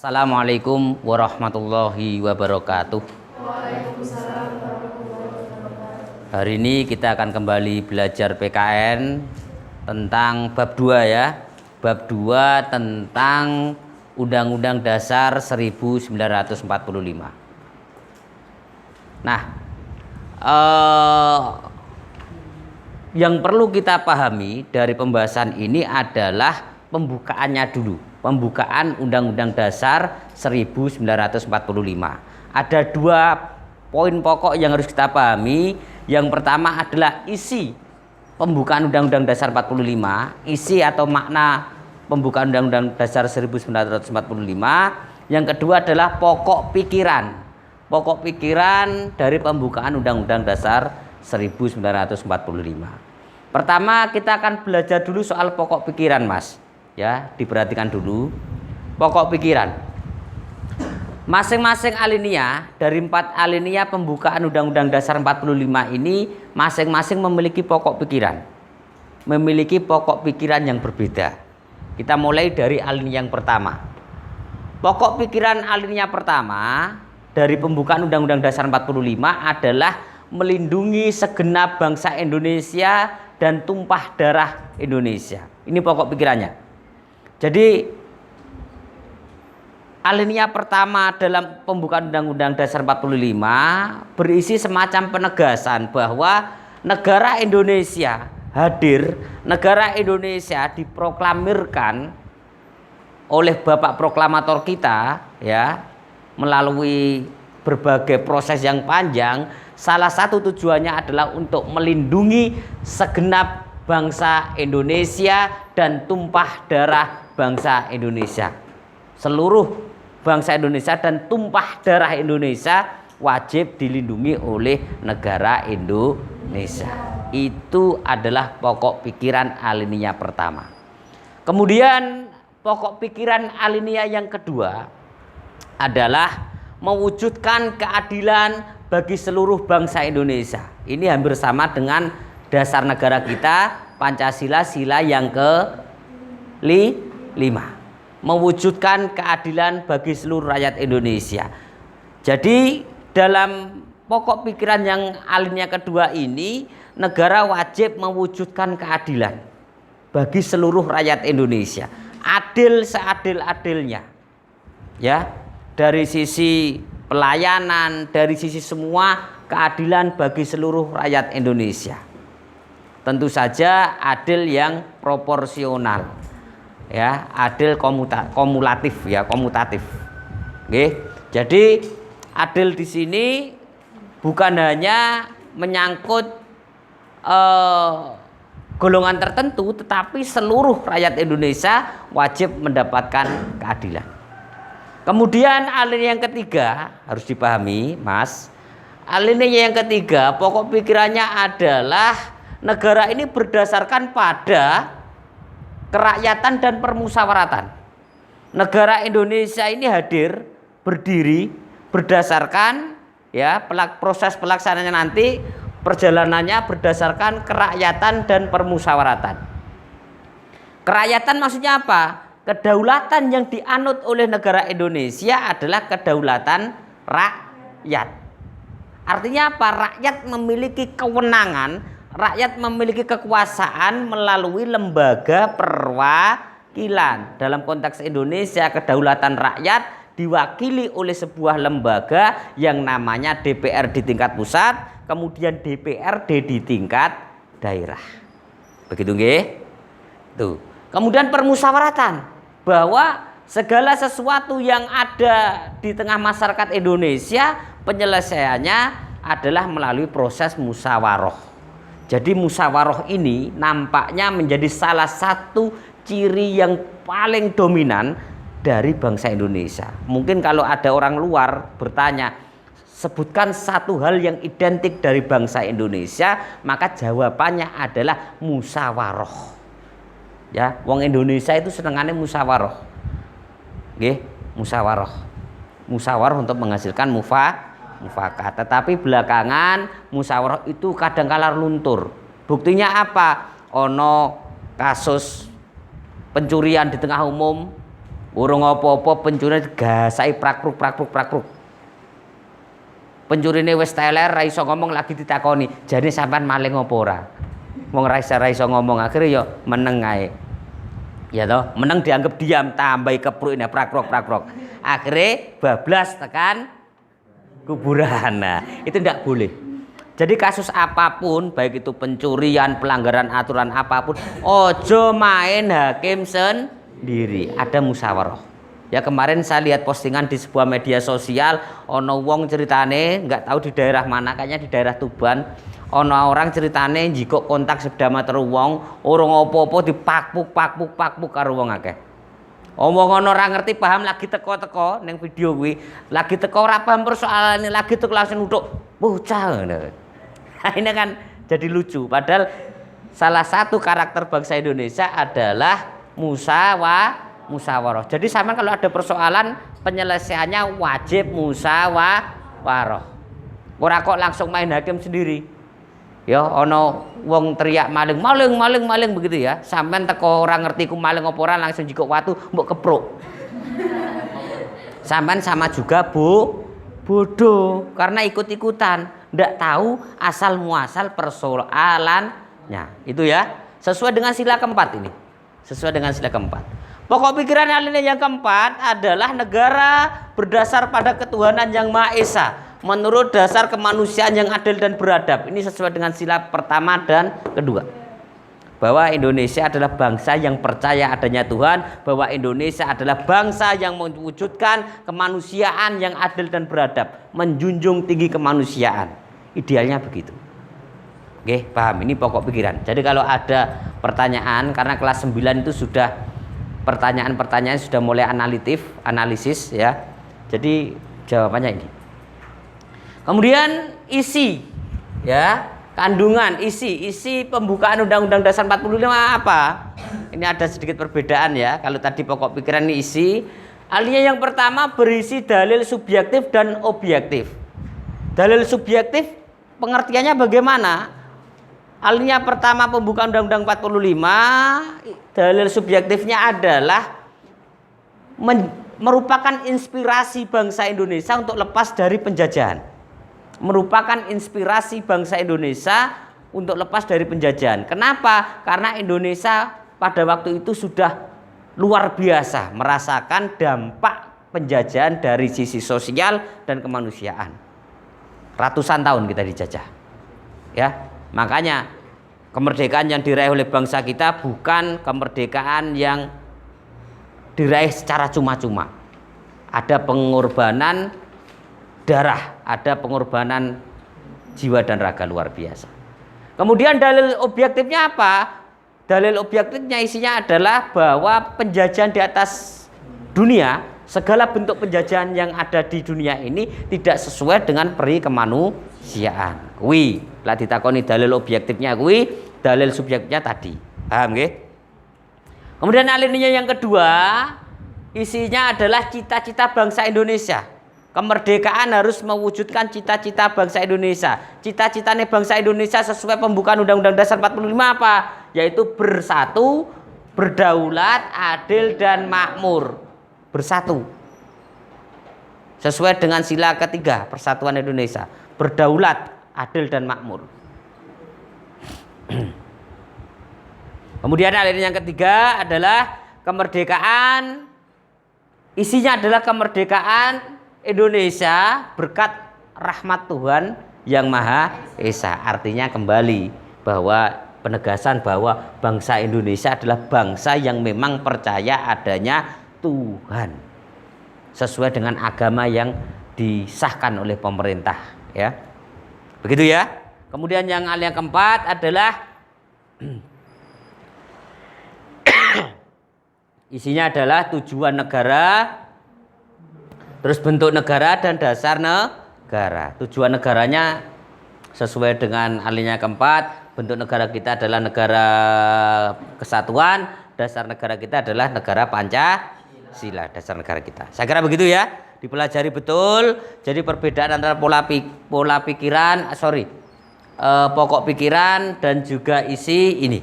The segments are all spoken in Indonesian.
Assalamualaikum warahmatullahi wabarakatuh. Waalaikumsalam warahmatullahi wabarakatuh. Hari ini kita akan kembali belajar PKN tentang bab 2 ya. Bab 2 tentang Undang-Undang Dasar 1945. Nah, yang perlu kita pahami dari pembahasan ini adalah pembukaannya dulu. Pembukaan Undang-Undang Dasar 1945. Ada 2 poin pokok yang harus kita pahami. Yang pertama adalah isi pembukaan Undang-Undang Dasar 45, isi atau makna pembukaan Undang-Undang Dasar 1945. Yang kedua adalah pokok pikiran. Pokok pikiran dari pembukaan Undang-Undang Dasar 1945. Pertama kita akan belajar dulu soal pokok pikiran, Mas. Ya, diperhatikan dulu pokok pikiran. Masing-masing alinea dari 4 alinea pembukaan Undang-Undang Dasar 45 ini masing-masing memiliki pokok pikiran. Memiliki pokok pikiran yang berbeda. Kita mulai dari alinea yang pertama. Pokok pikiran alinea pertama dari pembukaan Undang-Undang Dasar 45 adalah melindungi segenap bangsa Indonesia dan tumpah darah Indonesia. Ini pokok pikirannya. Jadi alinea pertama dalam pembukaan Undang-Undang Dasar 45 berisi semacam penegasan bahwa negara Indonesia hadir, negara Indonesia diproklamirkan oleh Bapak Proklamator kita ya, melalui berbagai proses yang panjang. Salah satu tujuannya adalah untuk melindungi segenap bangsa Indonesia dan tumpah darah bangsa Indonesia. Seluruh bangsa Indonesia dan tumpah darah Indonesia wajib dilindungi oleh negara Indonesia. Itu adalah pokok pikiran alinea pertama. Kemudian pokok pikiran alinea yang kedua adalah mewujudkan keadilan bagi seluruh bangsa Indonesia. Ini hampir sama dengan dasar negara kita, Pancasila, sila yang ke-5. Mewujudkan keadilan bagi seluruh rakyat Indonesia. Jadi dalam pokok pikiran yang alinea kedua ini, negara wajib mewujudkan keadilan bagi seluruh rakyat Indonesia. Adil seadil-adilnya. Ya, dari sisi pelayanan, dari sisi semua keadilan bagi seluruh rakyat Indonesia. Tentu saja adil yang proporsional. Ya, adil komulatif ya, komutatif. Oke. Jadi adil di sini bukan hanya menyangkut golongan tertentu, tetapi seluruh rakyat Indonesia wajib mendapatkan keadilan. Kemudian alinea yang ketiga harus dipahami, Mas. Alinea yang ketiga pokok pikirannya adalah negara ini berdasarkan pada kerakyatan dan permusyawaratan. Negara Indonesia ini hadir, berdiri berdasarkan ya proses pelaksanaannya nanti perjalanannya berdasarkan kerakyatan dan permusyawaratan. Kerakyatan maksudnya apa? Kedaulatan yang dianut oleh negara Indonesia adalah kedaulatan rakyat. Artinya apa? Rakyat memiliki kewenangan, rakyat memiliki kekuasaan melalui lembaga perwakilan. Dalam konteks Indonesia, kedaulatan rakyat diwakili oleh sebuah lembaga yang namanya DPR di tingkat pusat, kemudian DPRD di tingkat daerah. Begitu nggih? Tuh. Kemudian permusyawaratan, bahwa segala sesuatu yang ada di tengah masyarakat Indonesia penyelesaiannya adalah melalui proses musyawarah. Jadi musyawarah ini nampaknya menjadi salah satu ciri yang paling dominan dari bangsa Indonesia. Mungkin kalau ada orang luar bertanya, sebutkan satu hal yang identik dari bangsa Indonesia, maka jawabannya adalah musyawarah. Ya, wong Indonesia itu senengannya musyawarah. Nggih, musyawarah. Musyawarah untuk menghasilkan mufakat. Tetapi belakangan musyawarah itu kadang-kala luntur. Buktinya apa? Ono kasus pencurian di tengah umum, Urung apa-apa pencuri gasai prakruk. Pencurine wis teler ra iso ngomong lagi ditakoni, jane sampean maling apa ora? Wong ra iso ngomong, akhire ya meneng ae. Ya toh, meneng dianggap diam, tambahi kepruk prakrok. Akhire bablas tekan kuburan. Nah, itu tidak boleh. Jadi kasus apapun, baik itu pencurian, pelanggaran aturan apapun, ojo main hakim sendiri. Ada musyawarah. Ya kemarin saya lihat postingan di sebuah media sosial, ono wong ceritane nggak tahu di daerah mana, kayaknya di daerah Tuban. Ono orang ceritane jika kontak sepeda motor wong, orang opo-opo dipakpuk karo wong akeh. Omong ono ora ngerti paham lagi teko-teko ning video kuwi, lagi teko ora paham persoalane, lagi teko langsung nutuk bocah ngono. Ini kan jadi lucu, padahal salah satu karakter bangsa Indonesia adalah musyawarah. Jadi sama kalau ada persoalan penyelesaiannya wajib musyawarah. Ora kok langsung main hakim sendiri. Ya ono wong teriak maling begitu ya. Sampean teko ora ngerti ku maling apa ora langsung jikok watu mbok kepruk. Sampean sama juga bodoh karena ikut-ikutan, ndak tahu asal muasal persoalannya. Itu ya. Sesuai dengan sila keempat ini. Pokok pikiran alinea yang keempat adalah negara berdasar pada ketuhanan yang Maha Esa menurut dasar kemanusiaan yang adil dan beradab. Ini sesuai dengan sila pertama dan kedua. Bahwa Indonesia adalah bangsa yang percaya adanya Tuhan, bahwa Indonesia adalah bangsa yang mewujudkan kemanusiaan yang adil dan beradab, menjunjung tinggi kemanusiaan. Idealnya begitu. Oke, paham? Ini pokok pikiran. Jadi kalau ada pertanyaan, karena kelas 9 itu sudah pertanyaan-pertanyaan sudah mulai analisis ya. Jadi jawabannya ini. Kemudian isi ya, kandungan isi pembukaan Undang-Undang Dasar 45 apa? Ini ada sedikit perbedaan ya. Kalau tadi pokok pikiran ini isi, alinea yang pertama berisi dalil subjektif dan objektif. Dalil subjektif pengertiannya bagaimana? Alinea pertama pembukaan Undang-Undang 45, dalil subjektifnya adalah merupakan inspirasi bangsa Indonesia untuk lepas dari penjajahan. Merupakan inspirasi bangsa Indonesia untuk lepas dari penjajahan. Kenapa? Karena Indonesia pada waktu itu sudah luar biasa merasakan dampak penjajahan dari sisi sosial dan kemanusiaan. Ratusan tahun kita dijajah. Ya. Makanya kemerdekaan yang diraih oleh bangsa kita bukan kemerdekaan yang diraih secara cuma-cuma. Ada pengorbanan darah, ada pengorbanan jiwa dan raga luar biasa. Kemudian dalil objektifnya apa? Dalil objektifnya isinya adalah bahwa penjajahan di atas dunia, segala bentuk penjajahan yang ada di dunia ini tidak sesuai dengan peri kemanusiaan. Kuwi lah ditakoni dalil objektifnya kuwi, dalil subjektifnya tadi. Paham nggih? Kemudian alinea yang kedua, isinya adalah cita-cita bangsa Indonesia. Kemerdekaan harus mewujudkan cita-cita bangsa Indonesia. Cita-citanya bangsa Indonesia sesuai pembukaan Undang-Undang Dasar 45 apa? Yaitu bersatu, berdaulat, adil dan makmur. Bersatu. Sesuai dengan sila ketiga Persatuan Indonesia. Berdaulat, adil dan makmur. Kemudian alinea yang ketiga adalah kemerdekaan. Isinya adalah kemerdekaan Indonesia berkat rahmat Tuhan yang Maha Esa. Artinya kembali bahwa penegasan bahwa bangsa Indonesia adalah bangsa yang memang percaya adanya Tuhan sesuai dengan agama yang disahkan oleh pemerintah ya. Begitu ya. Kemudian yang alinea keempat adalah isinya adalah tujuan negara, terus bentuk negara dan dasar negara. Tujuan negaranya sesuai dengan alinea keempat, bentuk negara kita adalah negara kesatuan, dasar negara kita adalah negara Pancasila, dasar negara kita. Saya kira begitu ya, dipelajari betul. Jadi perbedaan antara pokok pikiran dan juga isi ini.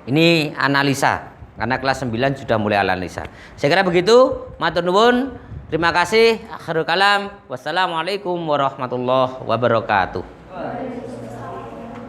Ini analisa karena kelas 9 sudah mulai analisa. Saya kira begitu. Matur nuwun. Terima kasih. Akhirul kalam. Wassalamualaikum warahmatullahi wabarakatuh.